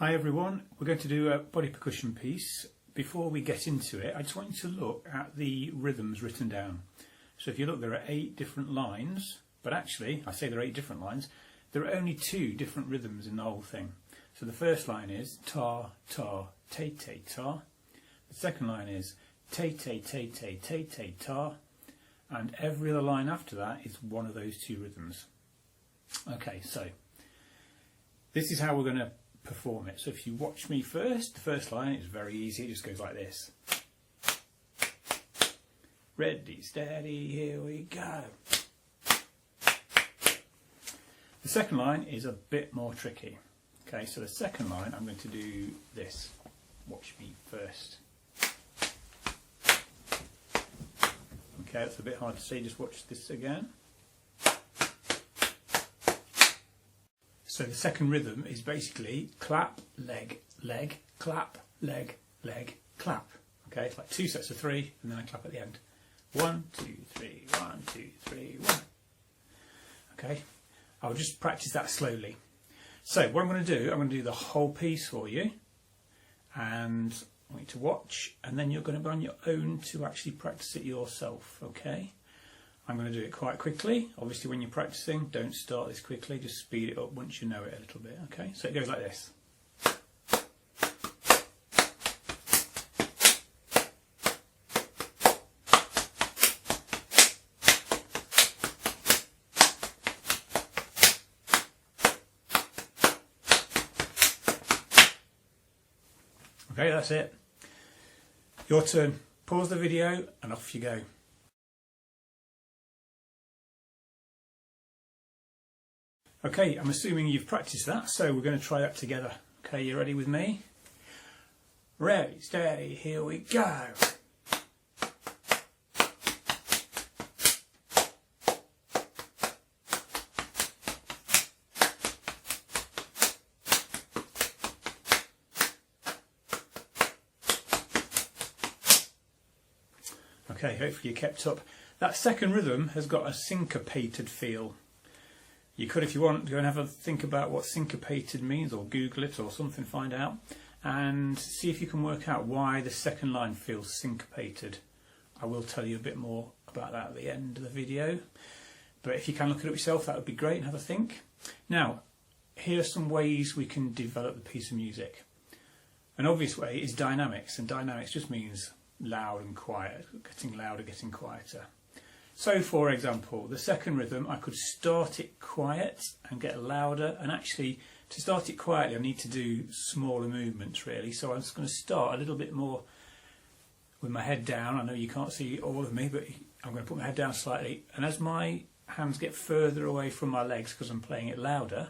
Hi everyone, we're going to do a body percussion piece. Before we get into it, I just want you to look at the rhythms written down. So if you look, there are 8 different lines, but actually, I say there are 8 different lines, there are only 2 different rhythms in the whole thing. So the first line is ta, ta, te, te, ta. The second line is te, te, te, te, te, te, ta. And every other line after that is one of those 2 rhythms. Okay, so this is how we're going to perform it. So if you watch me first, the first line is very easy, it just goes like this. Ready, steady, here we go. The second line is a bit more tricky. Okay, so the second line I'm going to do this. Watch me first. Okay, that's a bit hard to see, just watch this again. So the second rhythm is basically clap, leg, leg, clap, leg, leg, clap. Okay, it's like 2 sets of 3 and then I clap at the end. 1, 2, 3, 1, 2, 3, 1. Okay, I'll just practice that slowly. So what I'm going to do, I'm going to do the whole piece for you and I want you to watch, and then you're going to be on your own to actually practice it yourself. Okay, I'm going to do it quite quickly. Obviously when you're practicing, don't start this quickly, just speed it up once you know it a little bit. Okay, so it goes like this. Okay, that's it. Your turn. Pause the video and off you go. Okay, I'm assuming you've practiced that, so we're going to try that together. Okay, you ready with me? Ready, steady, here we go. Okay, hopefully you kept up. That second rhythm has got a syncopated feel. You could, if you want, go and have a think about what syncopated means, or Google it or something, find out, and see if you can work out why the second line feels syncopated. I will tell you a bit more about that at the end of the video, but if you can look at it yourself, that would be great, and have a think. Now, here are some ways we can develop the piece of music. An obvious way is dynamics, and dynamics just means loud and quiet, getting louder, getting quieter. So for example, the second rhythm, I could start it quiet and get louder, and actually to start it quietly I need to do smaller movements really, so I'm just going to start a little bit more with my head down. I know you can't see all of me, but I'm going to put my head down slightly, and as my hands get further away from my legs because I'm playing it louder,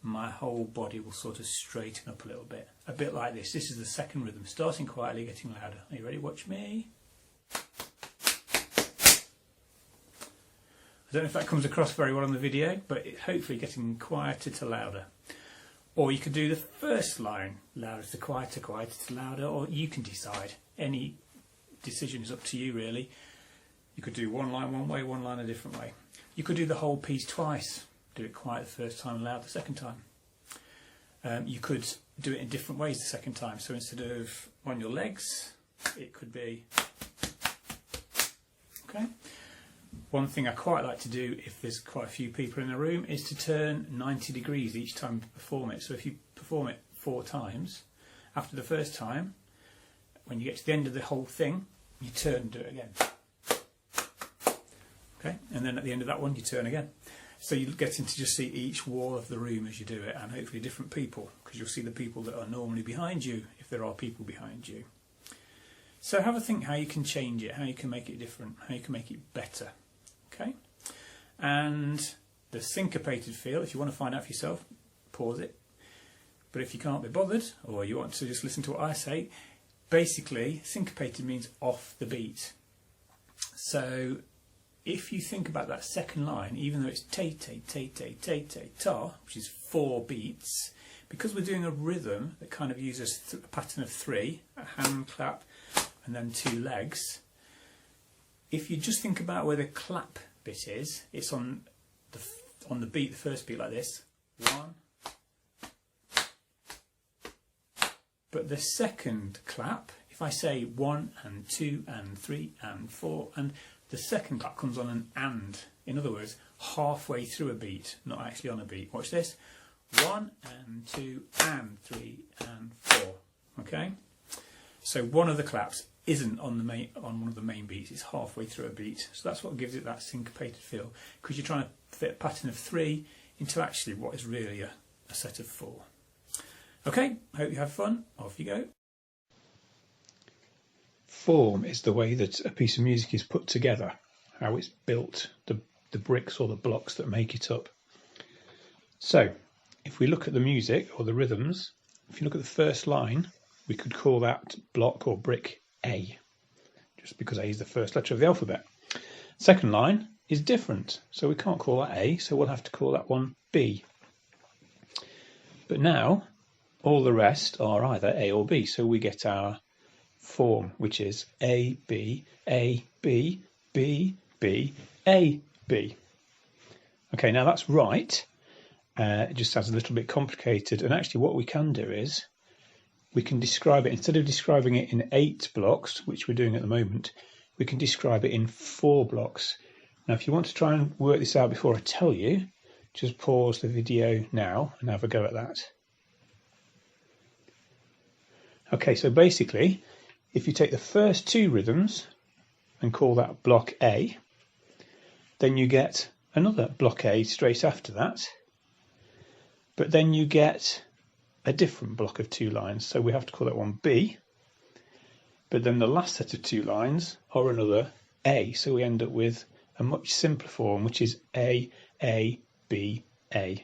my whole body will sort of straighten up a little bit. A bit like this. This is the second rhythm, starting quietly, getting louder. Are you ready? Watch me. I don't know if that comes across very well on the video, but hopefully getting quieter to louder. Or you could do the first line, louder to quieter, quieter to louder, or you can decide. Any decision is up to you really. You could do one line one way, one line a different way. You could do the whole piece twice. Do it quiet the first time and loud the second time. You could do it in different ways the second time. So instead of on your legs, it could be... Okay. One thing I quite like to do if there's quite a few people in the room is to turn 90 degrees each time you perform it. So if you perform it 4 times, after the first time, when you get to the end of the whole thing, you turn and do it again. Okay, and then at the end of that one you turn again. So you're getting to just see each wall of the room as you do it, and hopefully different people, because you'll see the people that are normally behind you, if there are people behind you. So have a think how you can change it, how you can make it different, how you can make it better. Okay, and the syncopated feel, if you want to find out for yourself, pause it. But if you can't be bothered, or you want to just listen to what I say, basically syncopated means off the beat. So if you think about that second line, even though it's te te te te te te ta, which is 4 beats, because we're doing a rhythm that kind of uses a pattern of 3, a hand clap and then 2 legs. If you just think about where the clap bit is, it's on the beat, the first beat like this. 1, But the second clap, if I say 1 and 2 and 3 and 4, and the second clap comes on an and. In other words, halfway through a beat, not actually on a beat. Watch this. 1 and 2 and 3 and 4. Okay? So one of the claps isn't on one of the main beats, it's halfway through a beat. So that's what gives it that syncopated feel, because you're trying to fit a pattern of 3 into actually what is really a set of 4. Okay, hope you have fun. Off you go. Form is the way that a piece of music is put together, how it's built, the bricks or the blocks that make it up. So, if we look at the music or the rhythms, if you look at the first line, we could call that block or brick A, just because A is the first letter of the alphabet. Second line is different, so we can't call that A, so we'll have to call that one B. But now, all the rest are either A or B, so we get our form, which is A, B, A, B, B, B, A, B. Okay, now that's right. It just sounds a little bit complicated, and actually what we can do is we can describe it, instead of describing it in 8 blocks, which we're doing at the moment, we can describe it in 4 blocks. Now if you want to try and work this out before I tell you, just pause the video now and have a go at that. Okay, so basically, if you take the first 2 rhythms and call that block A, then you get another block A straight after that, but then you get a different block of 2 lines, so we have to call that one B, but then the last set of 2 lines are another A, so we end up with a much simpler form, which is A, A, B, A.